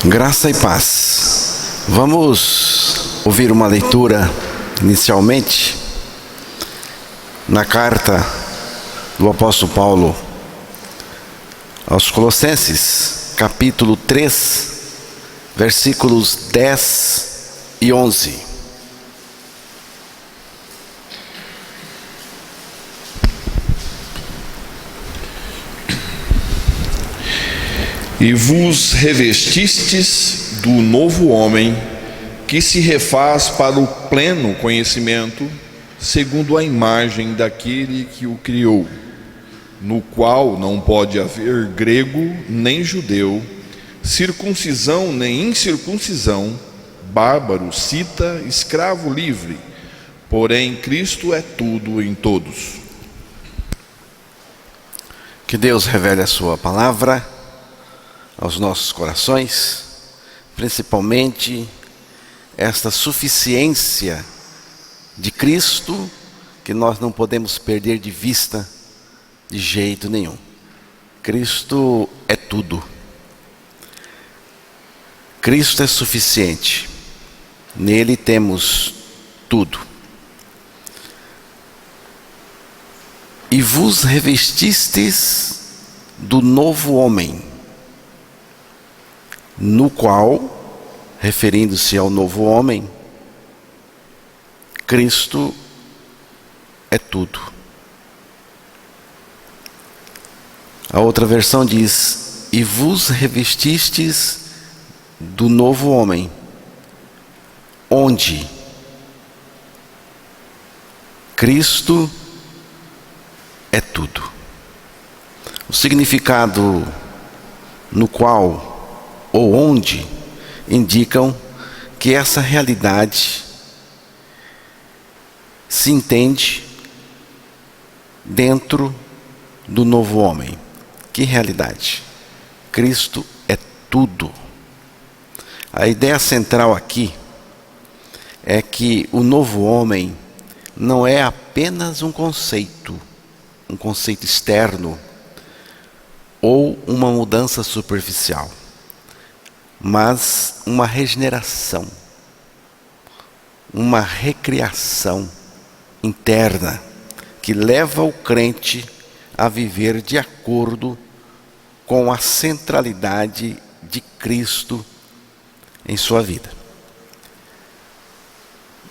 Graça e paz. Vamos ouvir uma leitura inicialmente na carta do apóstolo Paulo aos Colossenses, capítulo 3, versículos 10 e 11. E vos revestistes do novo homem, que se refaz para o pleno conhecimento, segundo a imagem daquele que o criou, no qual não pode haver grego nem judeu, circuncisão nem incircuncisão, bárbaro, cita, escravo livre, porém Cristo é tudo em todos. Que Deus revele a sua palavra aos nossos corações, principalmente esta suficiência de Cristo que nós não podemos perder de vista de jeito nenhum. Cristo é tudo. Cristo é suficiente. Nele temos tudo. E vos revestistes do novo homem, no qual, referindo-se ao novo homem, Cristo é tudo. A outra versão diz: e vos revestistes do novo homem, onde Cristo é tudo. O significado no qual ou onde indicam que essa realidade se entende dentro do novo homem. Que realidade? Cristo é tudo. A ideia central aqui é que o novo homem não é apenas um conceito externo ou uma mudança superficial, mas uma regeneração, uma recriação interna que leva o crente a viver de acordo com a centralidade de Cristo em sua vida.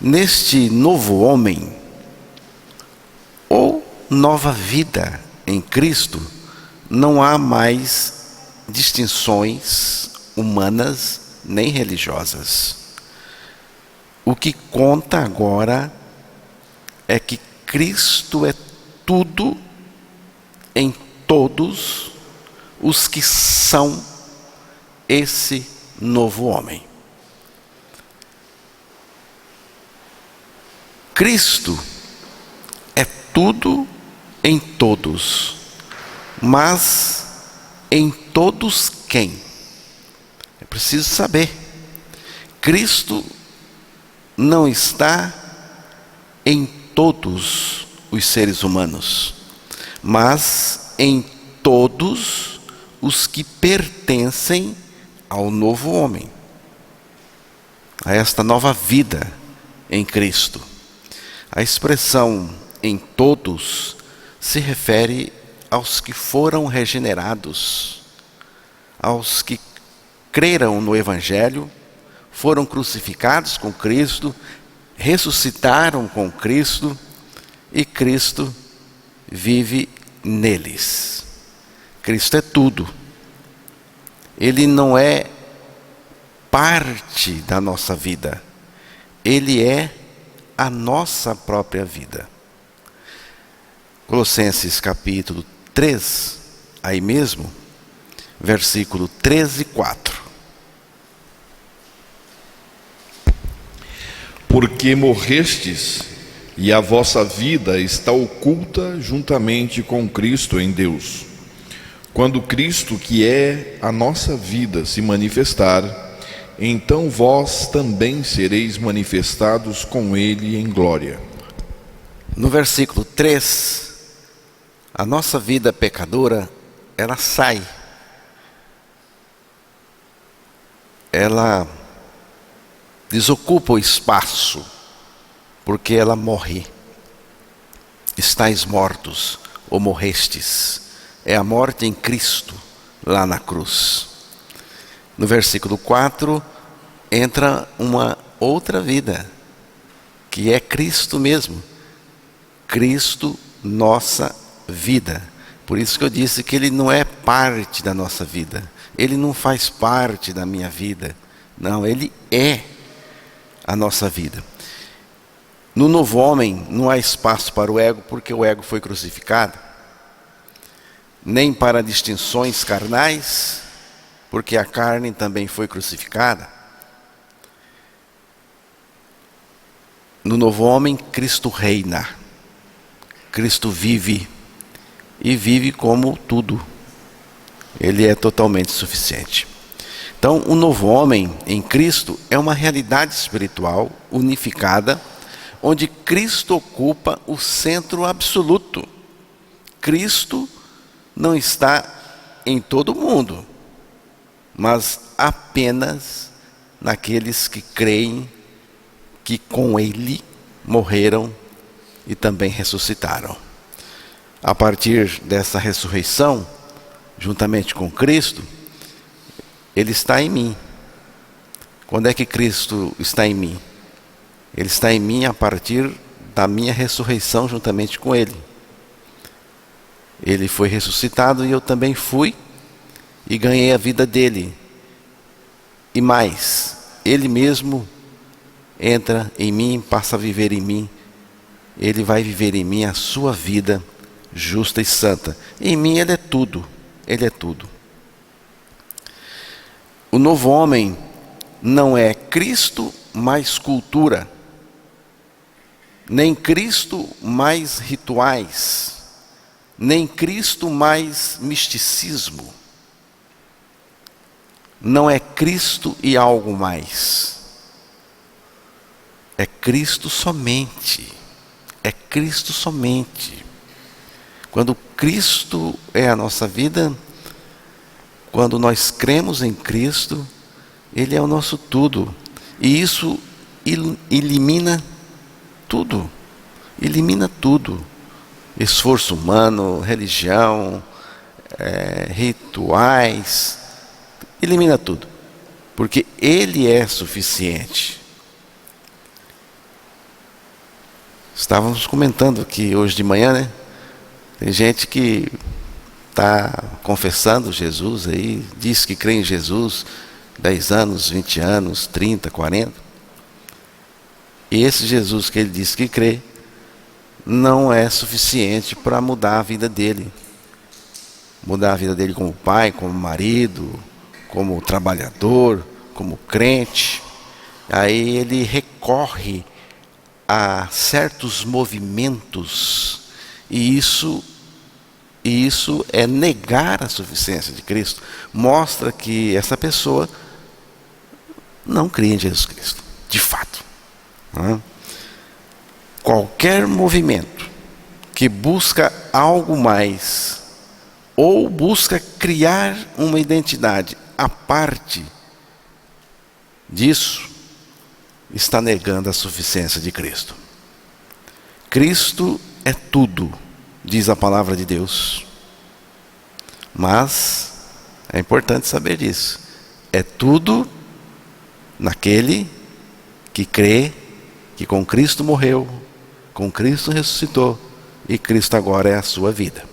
Neste novo homem, ou nova vida em Cristo, não há mais distinções humanas nem religiosas. O que conta agora é que Cristo é tudo em todos os que são esse novo homem. Cristo é tudo em todos, mas em todos quem? É preciso saber. Cristo não está em todos os seres humanos, mas em todos os que pertencem ao novo homem, a esta nova vida em Cristo. A expressão em todos se refere aos que foram regenerados, aos que creram no Evangelho, foram crucificados com Cristo, ressuscitaram com Cristo e Cristo vive neles. Cristo é tudo. Ele não é parte da nossa vida, Ele é a nossa própria vida. Colossenses capítulo 3, aí mesmo, versículo 13 e 4. Porque morrestes, e a vossa vida está oculta juntamente com Cristo em Deus. Quando Cristo, que é a nossa vida, se manifestar, então vós também sereis manifestados com Ele em glória. No versículo 3, a nossa vida pecadora, ela sai ela desocupa o espaço, porque ela morre. Estais mortos, ou morrestes. É a morte em Cristo, lá na cruz. No versículo 4, entra uma outra vida, que é Cristo mesmo. Cristo, nossa vida. Por isso que eu disse que Ele não é parte da nossa vida. Ele não faz parte da minha vida. Não, Ele é a nossa vida. No novo homem não há espaço para o ego, porque o ego foi crucificado. Nem para distinções carnais, porque a carne também foi crucificada. No novo homem, Cristo reina. Cristo vive. E vive como tudo. Ele é totalmente suficiente. Então, o novo homem em Cristo é uma realidade espiritual unificada, onde Cristo ocupa o centro absoluto. Cristo não está em todo mundo, mas apenas naqueles que creem que com Ele morreram e também ressuscitaram. A partir dessa ressurreição, juntamente com Cristo, Ele está em mim. Quando é que Cristo está em mim? Ele está em mim a partir da minha ressurreição juntamente com Ele. Ele foi ressuscitado e eu também fui e ganhei a vida dele. E mais, Ele mesmo entra em mim, passa a viver em mim. Ele vai viver em mim a sua vida justa e santa. Em mim Ele é tudo. Ele é tudo. O novo homem não é Cristo mais cultura, nem Cristo mais rituais, nem Cristo mais misticismo. Não é Cristo e algo mais. É Cristo somente. É Cristo somente. Quando Cristo é a nossa vida, quando nós cremos em Cristo, Ele é o nosso tudo. E isso elimina tudo. Elimina tudo. Esforço humano, religião, rituais. Elimina tudo. Porque Ele é suficiente. Estávamos comentando aqui hoje de manhã, né? Tem gente que está confessando Jesus aí, diz que crê em Jesus 10 anos, 20 anos, 30, 40. E esse Jesus que ele diz que crê, não é suficiente para mudar a vida dele. Mudar a vida dele como pai, como marido, como trabalhador, como crente. Aí ele recorre a certos movimentos, e isso é negar a suficiência de Cristo. Mostra que essa pessoa não crê em Jesus Cristo, de fato. Qualquer movimento que busca algo mais, ou busca criar uma identidade à parte disso, está negando a suficiência de Cristo. Cristo é tudo, diz a palavra de Deus. Mas é importante saber disso. É tudo naquele que crê que com Cristo morreu, com Cristo ressuscitou e Cristo agora é a sua vida.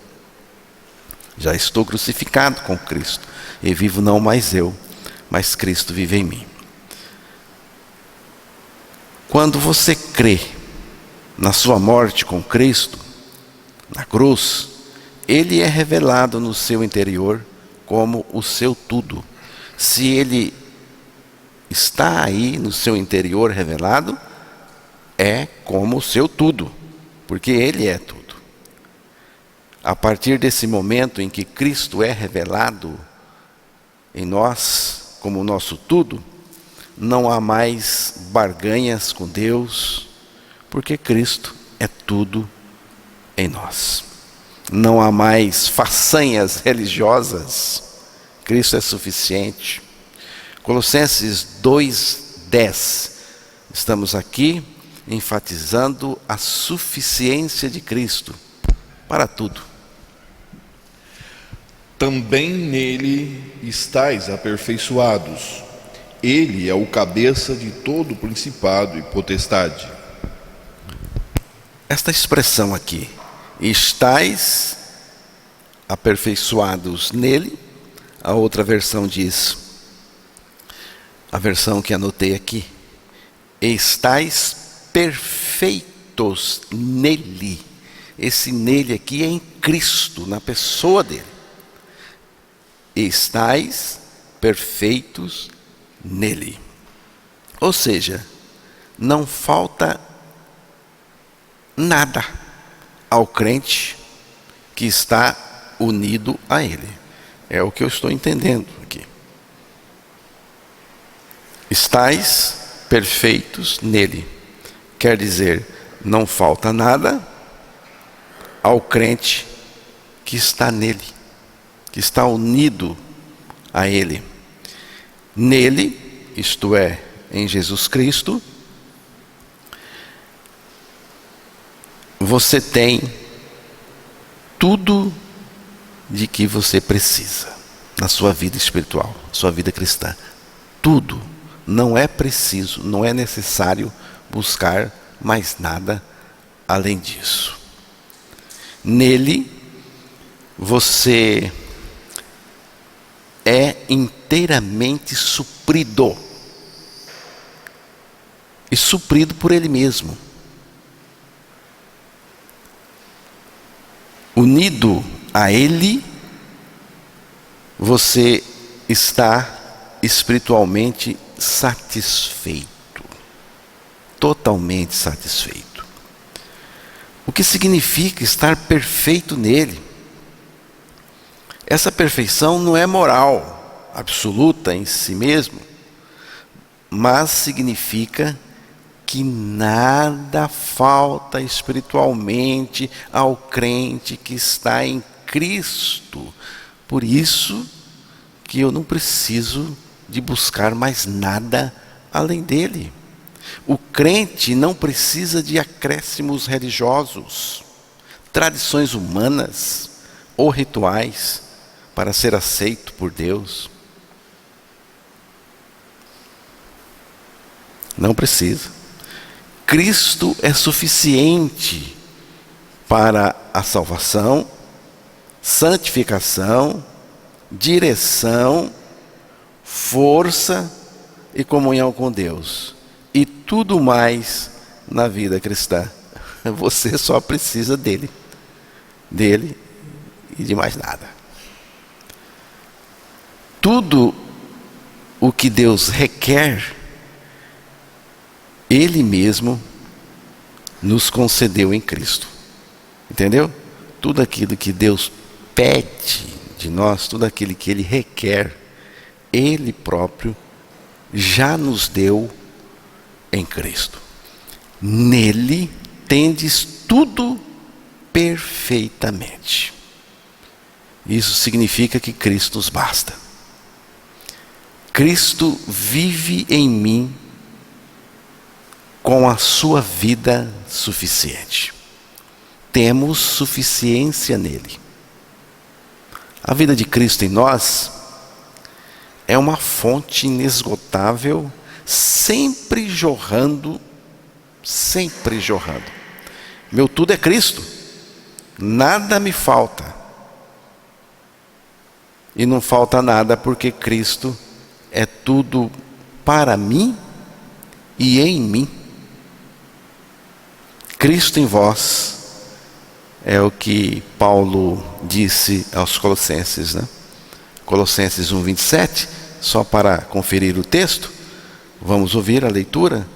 Já estou crucificado com Cristo e vivo não mais eu, mas Cristo vive em mim. Quando você crê na sua morte com Cristo, na cruz, Ele é revelado no seu interior como o seu tudo. Se Ele está aí no seu interior revelado, é como o seu tudo, porque Ele é tudo. A partir desse momento em que Cristo é revelado em nós como o nosso tudo, não há mais barganhas com Deus, porque Cristo é tudo em nós. Não há mais façanhas religiosas, Cristo é suficiente. Colossenses 2:10. Estamos aqui enfatizando a suficiência de Cristo para tudo. Também nele estáis aperfeiçoados. Ele é o cabeça de todo principado e potestade. Esta expressão aqui, estáis aperfeiçoados nele, a outra versão diz, a versão que anotei aqui, estáis perfeitos nele. Esse nele aqui é em Cristo, na pessoa dele. Estáis perfeitos nele. Ou seja, não falta nada ao crente que está unido a ele. É o que eu estou entendendo aqui. Estáis perfeitos nele. Quer dizer, não falta nada ao crente que está nele, que está unido a ele. Nele, isto é, em Jesus Cristo, você tem tudo de que você precisa na sua vida espiritual, sua vida cristã. Tudo. Não é preciso, não é necessário buscar mais nada além disso. Nele, você é inteiramente suprido. E suprido por Ele mesmo. Unido a Ele, você está espiritualmente satisfeito. Totalmente satisfeito. O que significa estar perfeito nele? Essa perfeição não é moral absoluta em si mesmo, mas significa que nada falta espiritualmente ao crente que está em Cristo. Por isso que eu não preciso de buscar mais nada além dele. O crente não precisa de acréscimos religiosos, tradições humanas ou rituais para ser aceito por Deus. Não precisa. Cristo é suficiente para a salvação, santificação, direção, força e comunhão com Deus. E tudo mais na vida cristã. Você só precisa dele. Dele e de mais nada. Tudo o que Deus requer, Ele mesmo nos concedeu em Cristo. Entendeu? Tudo aquilo que Deus pede de nós, tudo aquilo que Ele requer, Ele próprio já nos deu em Cristo. Nele tendes tudo perfeitamente. Isso significa que Cristo nos basta. Cristo vive em mim com a sua vida suficiente. Temos suficiência nele. A vida de Cristo em nós é uma fonte inesgotável, sempre jorrando. Meu tudo é Cristo. Nada me falta. E não falta nada porque Cristo é tudo para mim e em mim. Cristo em vós é o que Paulo disse aos Colossenses, né? Colossenses 1:27, só para conferir o texto, vamos ouvir a leitura.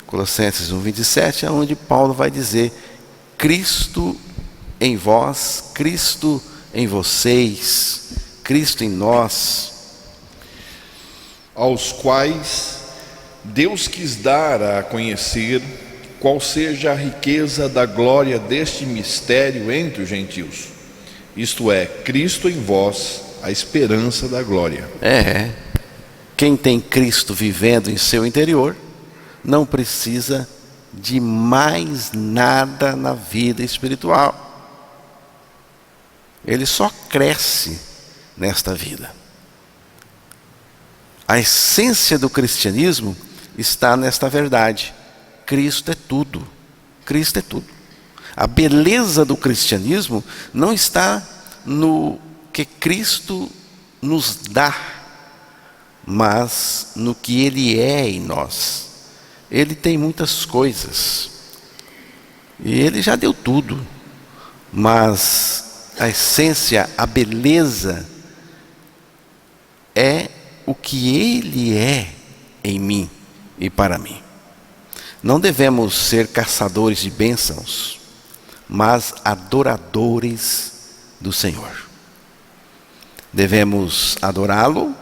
Colossenses 1:27, onde Paulo vai dizer: Cristo em vós, Cristo em vocês, Cristo em nós, aos quais Deus quis dar a conhecer qual seja a riqueza da glória deste mistério entre os gentios, isto é, Cristo em vós, a esperança da glória. Quem tem Cristo vivendo em seu interior não precisa de mais nada na vida espiritual. Ele só cresce nesta vida. A essência do cristianismo está nesta verdade: Cristo é tudo. Cristo é tudo. A beleza do cristianismo não está no que Cristo nos dá, mas no que Ele é em nós. Ele tem muitas coisas, e Ele já deu tudo, mas a essência, a beleza, é o que Ele é em mim e para mim. Não devemos ser caçadores de bênçãos, mas adoradores do Senhor. Devemos adorá-lo,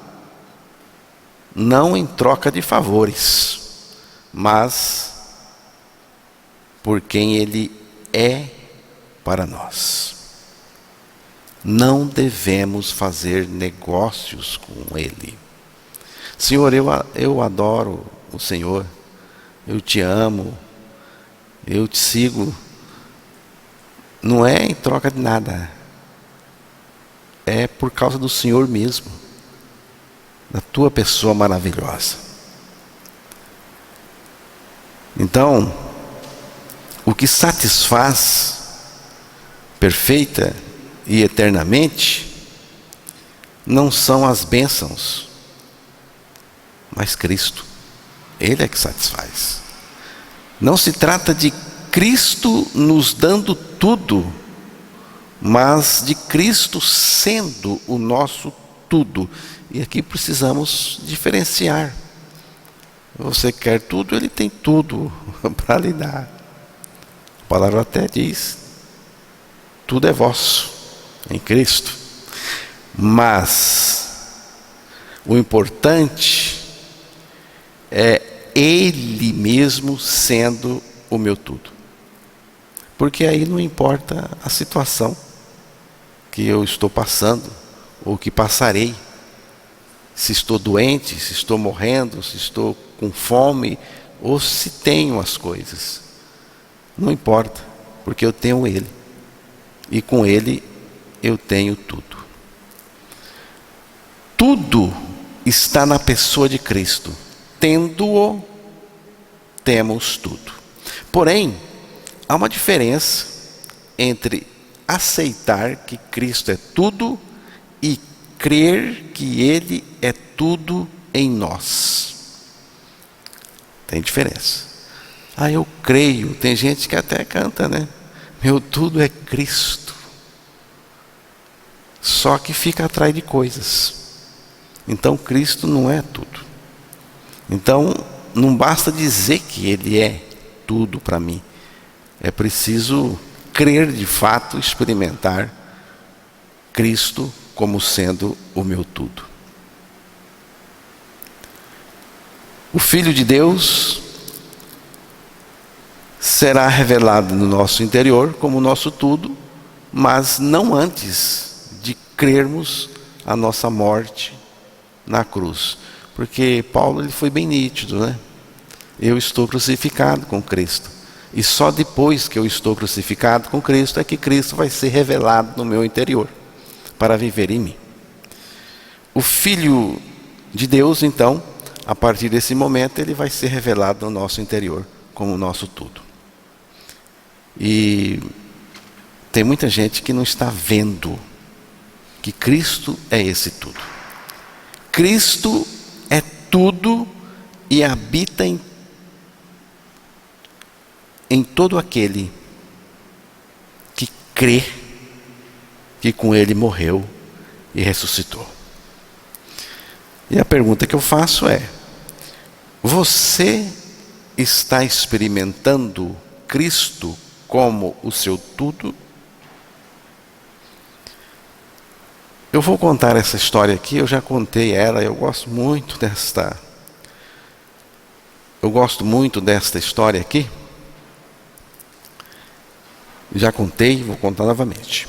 não em troca de favores, mas por quem Ele é para nós. Não devemos fazer negócios com Ele. Senhor, eu adoro o Senhor, eu te amo, eu te sigo. Não é em troca de nada, é por causa do Senhor mesmo, da tua pessoa maravilhosa. Então, o que satisfaz perfeita e eternamente não são as bênçãos, mas Cristo. Ele é que satisfaz. Não se trata de Cristo nos dando tudo, mas de Cristo sendo o nosso tudo. E aqui precisamos diferenciar. Você quer tudo, Ele tem tudo para lhe dar. A palavra até diz: tudo é vosso em Cristo. Mas o importante é Ele mesmo sendo o meu tudo. Porque aí não importa a situação que eu estou passando, ou que passarei. Se estou doente, se estou morrendo, se estou com fome, ou se tenho as coisas. Não importa, porque eu tenho Ele. E com Ele eu tenho tudo. Tudo está na pessoa de Cristo. Tendo-o, temos tudo. Porém, há uma diferença entre aceitar que Cristo é tudo e crer que Ele é tudo em nós. Tem diferença. Eu creio. Tem gente que até canta, né? Meu tudo é Cristo. Só que fica atrás de coisas. Então Cristo não é tudo. Então não basta dizer que Ele é tudo para mim. É preciso crer de fato, experimentar Cristo como sendo o meu tudo. O Filho de Deus será revelado no nosso interior como nosso tudo, mas não antes de crermos a nossa morte na cruz. Porque Paulo ele foi bem nítido, né? Eu estou crucificado com Cristo. E só depois que eu estou crucificado com Cristo é que Cristo vai ser revelado no meu interior, para viver em mim. O Filho de Deus, então, a partir desse momento, ele vai ser revelado no nosso interior, como o nosso tudo. E tem muita gente que não está vendo que Cristo é esse tudo. Cristo é tudo e habita em todo aquele que crê que com Ele morreu e ressuscitou. E a pergunta que eu faço é: você está experimentando Cristo como o seu tudo? Eu vou contar essa história aqui, eu já contei ela, eu gosto muito desta história aqui. Já contei, vou contar novamente.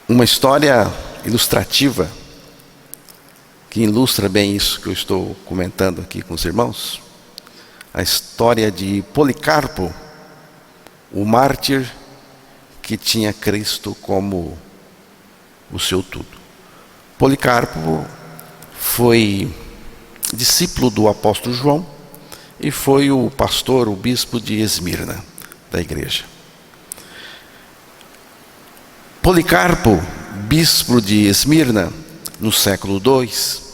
Uma história ilustrativa que ilustra bem isso que eu estou comentando aqui com os irmãos. A história de Policarpo, o mártir que tinha Cristo como o seu tudo. Policarpo foi discípulo do apóstolo João e foi o pastor, o bispo de Esmirna, da igreja. Policarpo, bispo de Esmirna, no século II,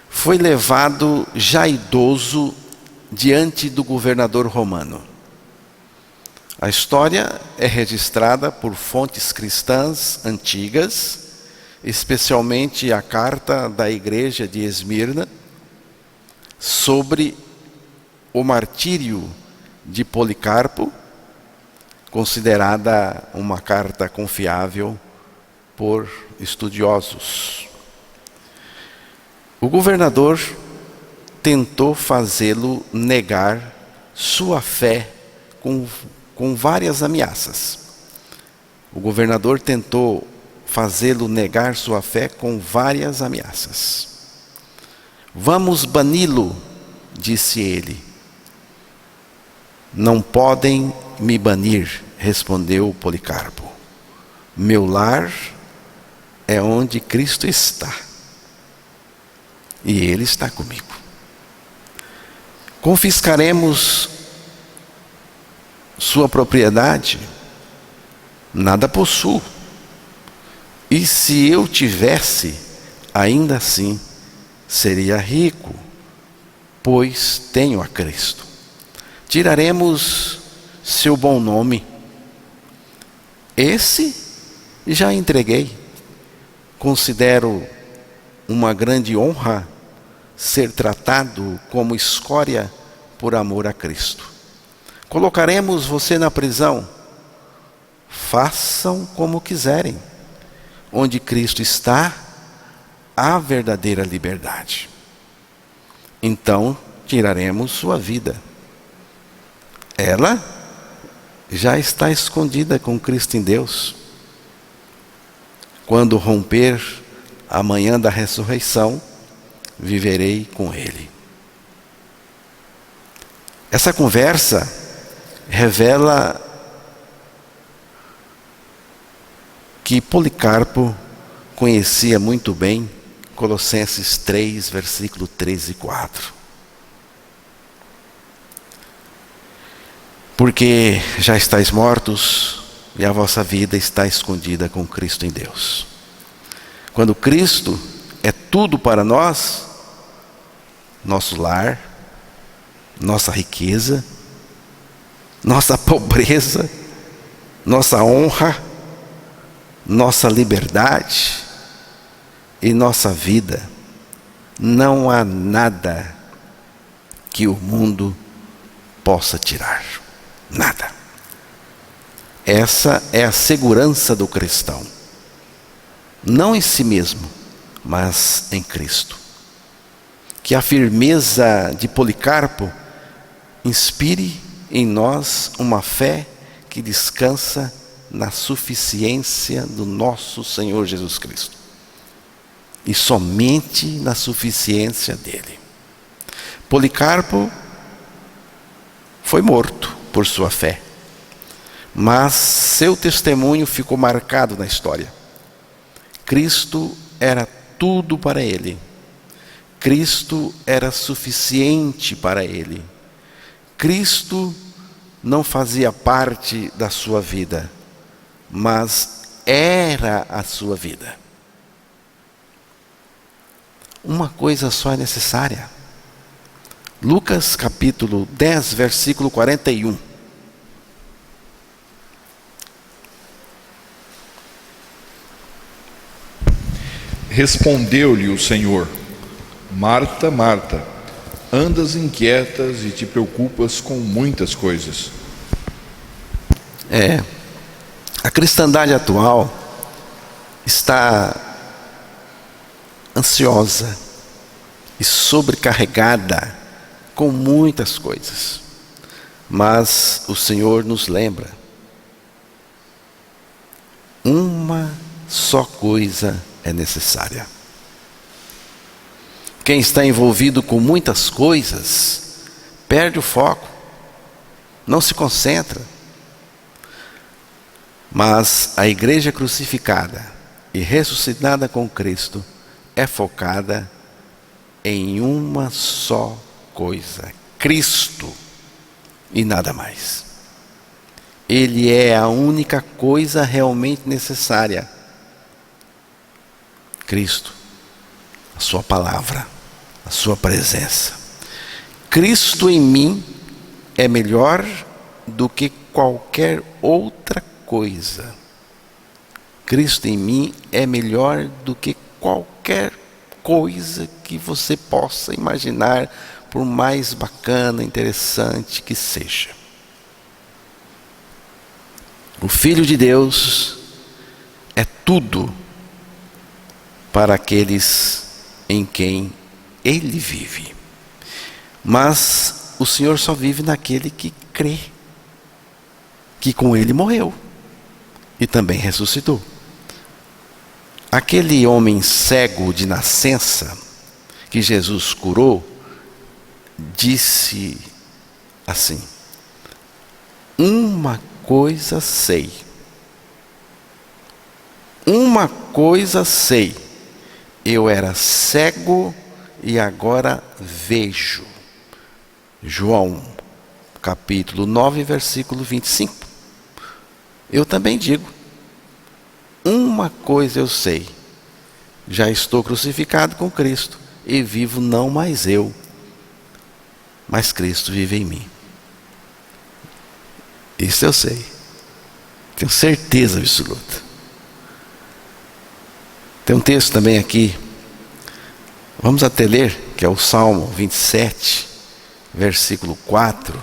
foi levado já idoso diante do governador romano. A história é registrada por fontes cristãs antigas, especialmente a carta da igreja de Esmirna, sobre o martírio de Policarpo, considerada uma carta confiável por estudiosos. O governador tentou fazê-lo negar sua fé com várias ameaças. O governador tentou fazê-lo negar sua fé com várias ameaças. Vamos bani-lo, disse ele. Não podem me banir, respondeu Policarpo. Meu lar é onde Cristo está. E Ele está comigo. Confiscaremos sua propriedade? Nada possuo. E se eu tivesse, ainda assim seria rico, pois tenho a Cristo. Tiraremos seu bom nome. Esse já entreguei. Considero uma grande honra ser tratado como escória por amor a Cristo. Colocaremos você na prisão. Façam como quiserem. Onde Cristo está, há verdadeira liberdade. Então tiraremos sua vida. Ela já está escondida com Cristo em Deus. Quando romper a manhã da ressurreição, viverei com Ele. Essa conversa revela que Policarpo conhecia muito bem Colossenses 3, versículo 3 e 4. Porque já estáis mortos e a vossa vida está escondida com Cristo em Deus. Quando Cristo é tudo para nós, nosso lar, nossa riqueza, nossa pobreza, nossa honra, nossa liberdade e nossa vida, não há nada que o mundo possa tirar. Nada. Essa é a segurança do cristão. Não em si mesmo, mas em Cristo. Que a firmeza de Policarpo inspire em nós uma fé que descansa na suficiência do nosso Senhor Jesus Cristo. E somente na suficiência dele. Policarpo foi morto por sua fé, mas seu testemunho ficou marcado na história. Cristo era tudo para ele. Cristo era suficiente para ele. Cristo não fazia parte da sua vida, mas era a sua vida. Uma coisa só é necessária. Lucas capítulo 10, versículo 41. Respondeu-lhe o Senhor: Marta, Marta, andas inquietas e te preocupas com muitas coisas. A cristandade atual está ansiosa e sobrecarregada com muitas coisas. Mas o Senhor nos lembra: uma só coisa é necessária. Quem está envolvido com muitas coisas perde o foco, não se concentra. Mas a igreja crucificada e ressuscitada com Cristo é focada em uma só coisa: Cristo e nada mais. Ele é a única coisa realmente necessária. Cristo, a sua palavra, a sua presença. Cristo em mim é melhor do que qualquer outra coisa. Cristo em mim é melhor do que qualquer coisa que você possa imaginar, por mais bacana, interessante que seja. O Filho de Deus é tudo para aqueles em quem Ele vive. Mas o Senhor só vive naquele que crê que com Ele morreu e também ressuscitou. Aquele homem cego de nascença que Jesus curou, disse assim: uma coisa sei, eu era cego e agora vejo. João, capítulo 9, versículo 25. Eu também digo, uma coisa eu sei, já estou crucificado com Cristo e vivo não mais eu, mas Cristo vive em mim. Isso eu sei, tenho certeza absoluta. Tem um texto também aqui, vamos até ler, que é o Salmo 27, versículo 4.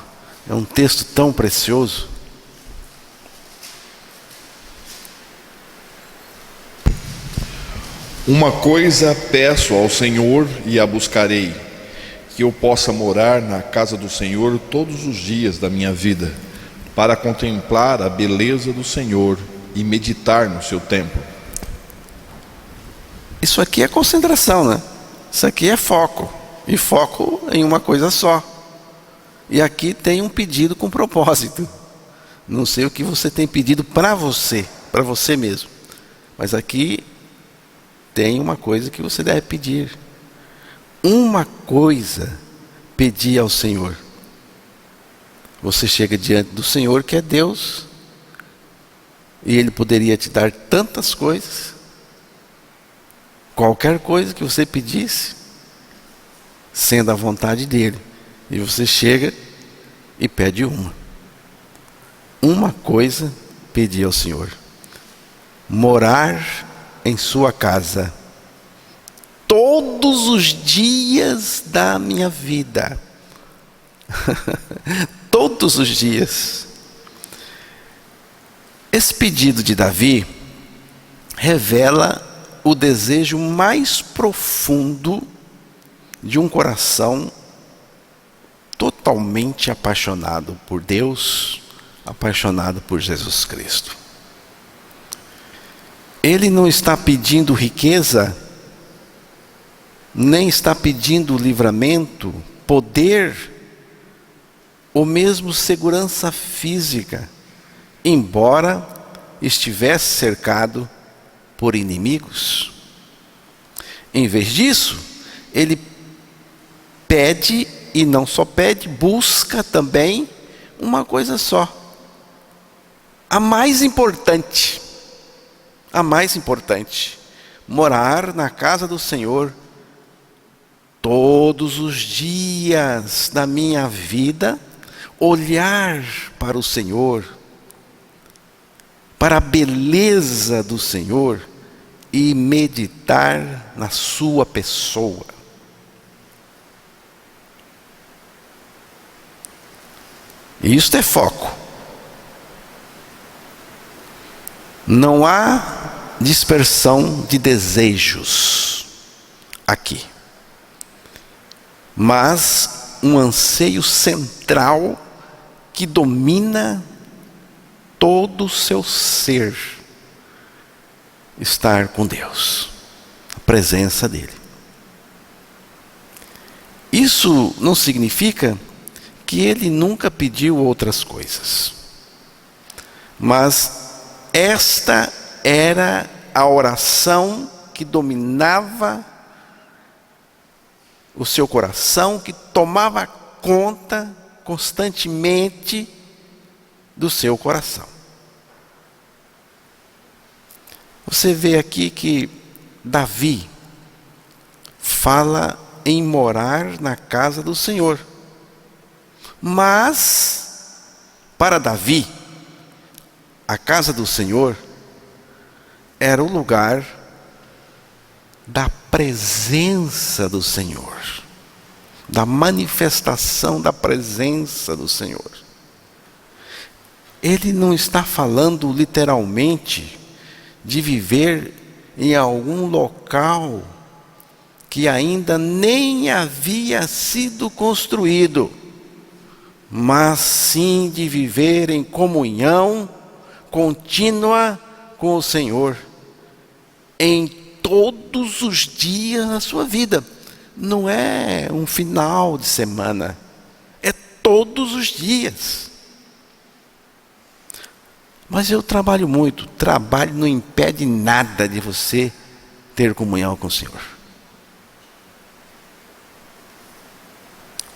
É um texto tão precioso. Uma coisa peço ao Senhor e a buscarei, que eu possa morar na casa do Senhor todos os dias da minha vida, para contemplar a beleza do Senhor e meditar no seu templo. Isso aqui é concentração, né? Isso aqui é foco, e foco em uma coisa só. E aqui tem um pedido com propósito. Não sei o que você tem pedido para você mesmo, mas aqui tem uma coisa que você deve pedir. Uma coisa pedi ao Senhor. Você chega diante do Senhor, que é Deus, e Ele poderia te dar tantas coisas. Qualquer coisa que você pedisse, sendo a vontade dEle. E você chega e pede uma. Uma coisa pedi ao Senhor: morar em sua casa todos os dias da minha vida. Todos os dias. Esse pedido de Davi revela o desejo mais profundo de um coração totalmente apaixonado por Deus, apaixonado por Jesus Cristo. Ele não está pedindo riqueza, nem está pedindo livramento, poder, ou mesmo segurança física, embora estivesse cercado por inimigos. Em vez disso, ele pede, e não só pede, busca também uma coisa só. A mais importante, morar na casa do Senhor todos os dias da minha vida, olhar para o Senhor, para a beleza do Senhor e meditar na sua pessoa. Isto é foco. Não há dispersão de desejos aqui, mas um anseio central que domina todo o seu ser: estar com Deus, a presença dEle. Isso não significa que ele nunca pediu outras coisas, mas esta era a oração que dominava o seu coração, que tomava conta constantemente do seu coração. Você vê aqui que Davi fala em morar na casa do Senhor. Mas, para Davi, a casa do Senhor era o lugar da presença do Senhor, da manifestação da presença do Senhor. Ele não está falando literalmente de viver em algum local que ainda nem havia sido construído, mas sim de viver em comunhão contínua com o Senhor em todos os dias da sua vida. Não é um final de semana, é todos os dias. Mas eu trabalho muito, trabalho não impede nada de você ter comunhão com o Senhor.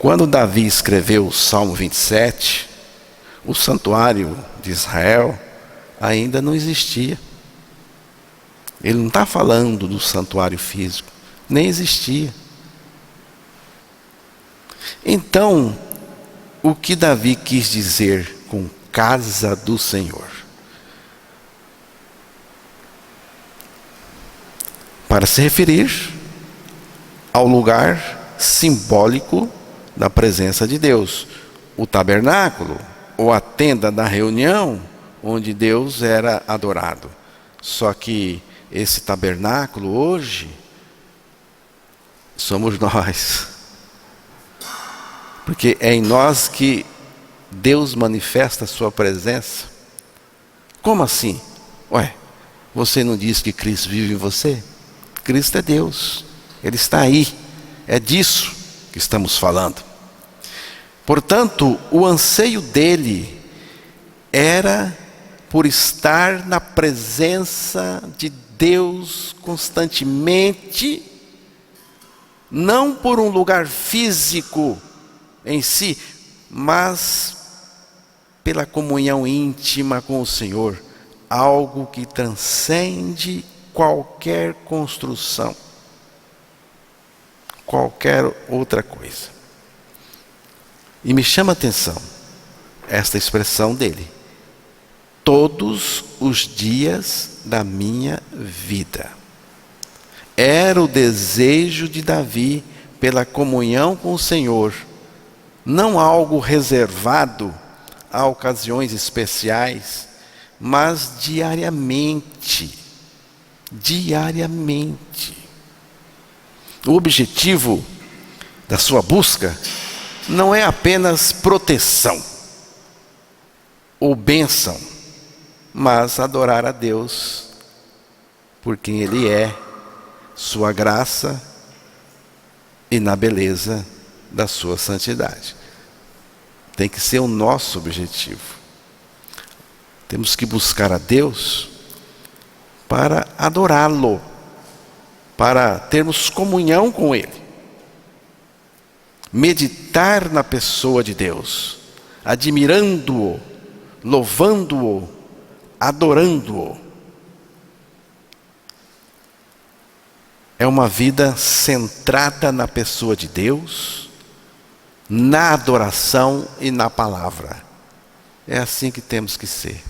Quando Davi escreveu o Salmo 27, o santuário de Israel ainda não existia. Ele não está falando do santuário físico, nem existia. Então, o que Davi quis dizer com casa do Senhor? Para se referir ao lugar simbólico da presença de Deus, o tabernáculo, ou a tenda da reunião, onde Deus era adorado. Só que esse tabernáculo hoje somos nós, porque é em nós que Deus manifesta a sua presença. Como assim? Ué, você não diz que Cristo vive em você? Cristo é Deus, Ele está aí, é disso que estamos falando. Portanto, o anseio dele era por estar na presença de Deus constantemente, não por um lugar físico em si, mas pela comunhão íntima com o Senhor, algo que transcende qualquer construção, qualquer outra coisa. E me chama a atenção esta expressão dele: todos os dias da minha vida. Era o desejo de Davi pela comunhão com o Senhor, não algo reservado a ocasiões especiais, mas diariamente. Diariamente. O objetivo da sua busca não é apenas proteção ou bênção, mas adorar a Deus por quem Ele é, sua graça e na beleza da sua santidade. Tem que ser o nosso objetivo. Temos que buscar a Deus para adorá-lo, para termos comunhão com Ele. Meditar na pessoa de Deus, admirando-o, louvando-o, adorando-o. É uma vida centrada na pessoa de Deus, na adoração e na palavra. É assim que temos que ser.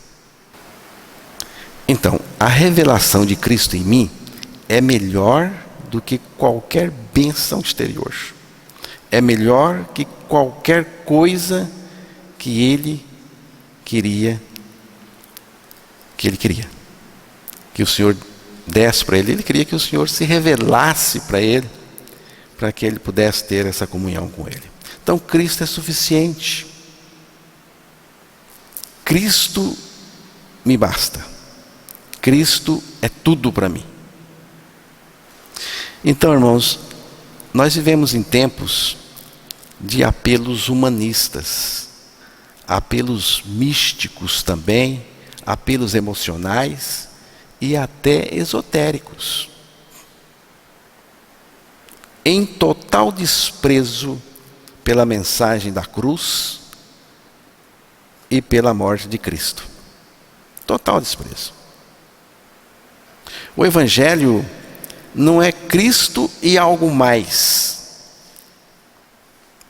Então, a revelação de Cristo em mim é melhor do que qualquer bênção exterior. É melhor que qualquer coisa que ele queria. Que o Senhor desse para ele. Ele queria que o Senhor se revelasse para ele, para que ele pudesse ter essa comunhão com ele. Então, Cristo é suficiente. Cristo me basta. Cristo é tudo para mim. Então, irmãos, nós vivemos em tempos de apelos humanistas, apelos místicos também, apelos emocionais e até esotéricos, em total desprezo pela mensagem da cruz e pela morte de Cristo. Total desprezo. O Evangelho não é Cristo e algo mais,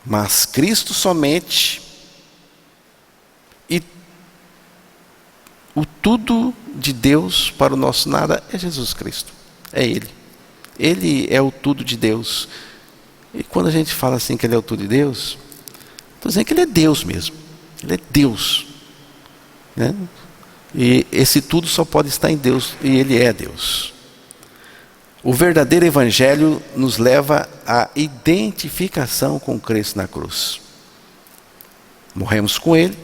mas Cristo somente, e o tudo de Deus para o nosso nada é Jesus Cristo, é Ele. Ele é o tudo de Deus. E quando a gente fala assim que Ele é o tudo de Deus, estou dizendo que Ele é Deus mesmo. Ele é Deus, né? E esse tudo só pode estar em Deus, e Ele é Deus. O verdadeiro Evangelho nos leva à identificação com Cristo na cruz. Morremos com Ele,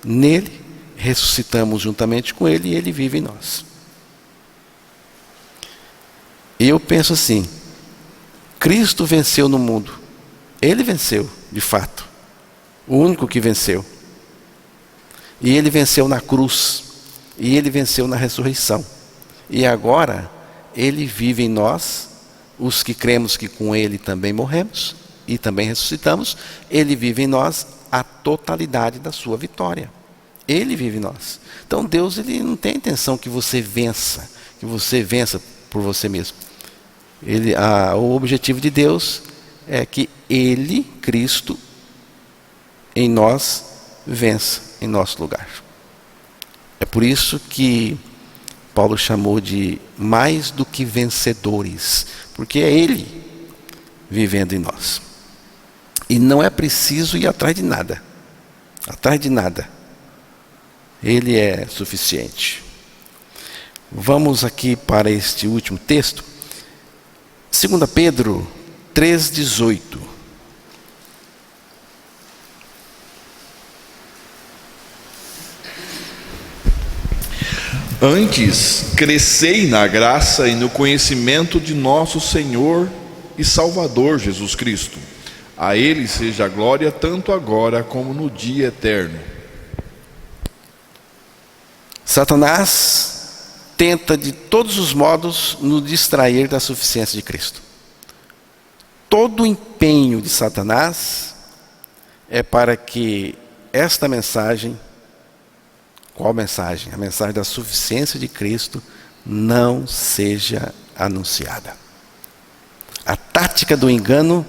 nele, ressuscitamos juntamente com Ele e Ele vive em nós. E eu penso assim, Cristo venceu no mundo. Ele venceu, de fato. O único que venceu. E Ele venceu na cruz. E Ele venceu na ressurreição. E agora, Ele vive em nós, os que cremos que com Ele também morremos e também ressuscitamos. Ele vive em nós a totalidade da sua vitória. Ele vive em nós. Então Deus, Ele não tem a intenção que você vença por você mesmo. O objetivo de Deus é que Ele, Cristo, em nós, vença em nosso lugar. É por isso que Paulo chamou de mais do que vencedores, porque é Ele vivendo em nós. E não é preciso ir atrás de nada. Atrás de nada. Ele é suficiente. Vamos aqui para este último texto. 2 Pedro 3,18. Antes, crescei na graça e no conhecimento de nosso Senhor e Salvador Jesus Cristo. A Ele seja a glória tanto agora como no dia eterno. Satanás tenta de todos os modos nos distrair da suficiência de Cristo. Todo o empenho de Satanás é para que esta mensagem, qual mensagem? A mensagem da suficiência de Cristo não seja anunciada. A tática do engano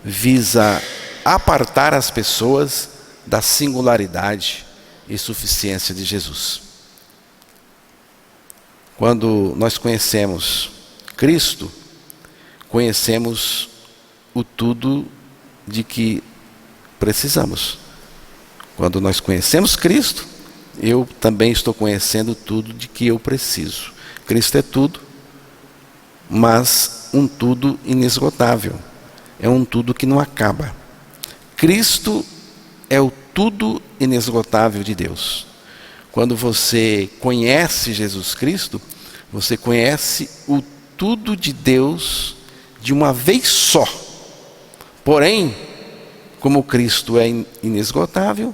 visa apartar as pessoas da singularidade e suficiência de Jesus. Quando nós conhecemos Cristo, conhecemos o tudo de que precisamos. Quando nós conhecemos Cristo, eu também estou conhecendo tudo de que eu preciso. Cristo é tudo, mas um tudo inesgotável. É um tudo que não acaba. Cristo é o tudo inesgotável de Deus. Quando você conhece Jesus Cristo, você conhece o tudo de Deus de uma vez só. Porém, como Cristo é inesgotável,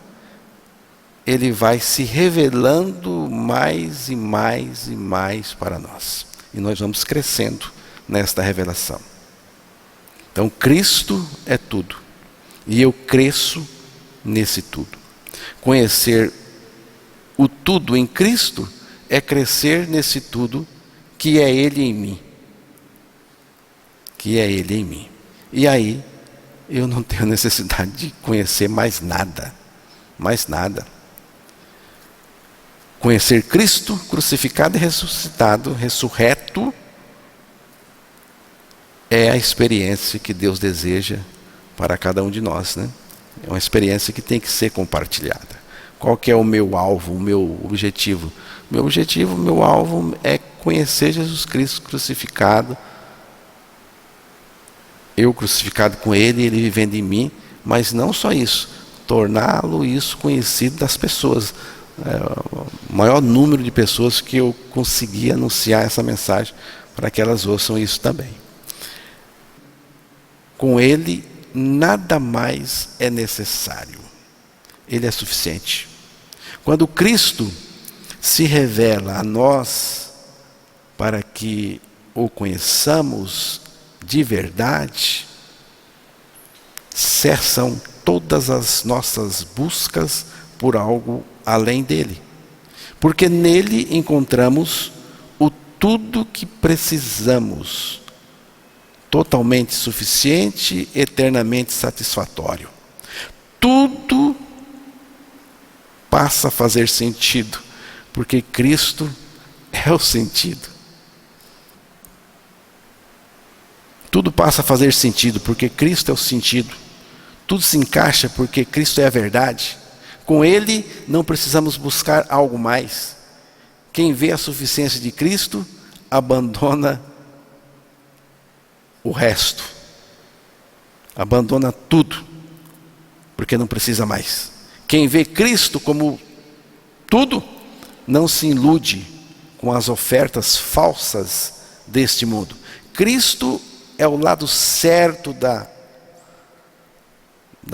Ele vai se revelando mais e mais e mais para nós. E nós vamos crescendo nesta revelação. Então, Cristo é tudo. E eu cresço nesse tudo. Conhecer o tudo em Cristo é crescer nesse tudo que é Ele em mim. Que é Ele em mim. E aí, eu não tenho necessidade de conhecer mais nada. Mais nada. Conhecer Cristo crucificado e ressuscitado, ressurreto, é a experiência que Deus deseja para cada um de nós, né? É uma experiência que tem que ser compartilhada. Qual que é o meu alvo, o meu objetivo? Meu objetivo, meu alvo é conhecer Jesus Cristo crucificado, eu crucificado com Ele, Ele vivendo em mim, mas não só isso, torná-lo isso conhecido das pessoas. O maior número de pessoas que eu conseguir anunciar essa mensagem para que elas ouçam isso também. Com Ele nada mais é necessário. Ele é suficiente. Quando Cristo se revela a nós para que o conheçamos de verdade, cessam todas as nossas buscas por algo além dele. Porque nele encontramos o tudo que precisamos, totalmente suficiente, eternamente satisfatório. Tudo passa a fazer sentido, porque Cristo é o sentido. Tudo passa a fazer sentido, porque Cristo é o sentido. Tudo se encaixa, porque Cristo é a verdade. Com Ele não precisamos buscar algo mais. Quem vê a suficiência de Cristo, abandona o resto. Abandona tudo, porque não precisa mais. Quem vê Cristo como tudo, não se ilude com as ofertas falsas deste mundo. Cristo é o lado certo da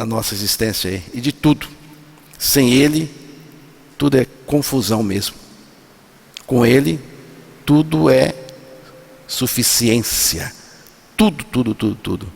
nossa existência aí, e de tudo. Sem Ele, tudo é confusão mesmo. Com Ele, tudo é suficiência. Tudo, tudo, tudo, tudo.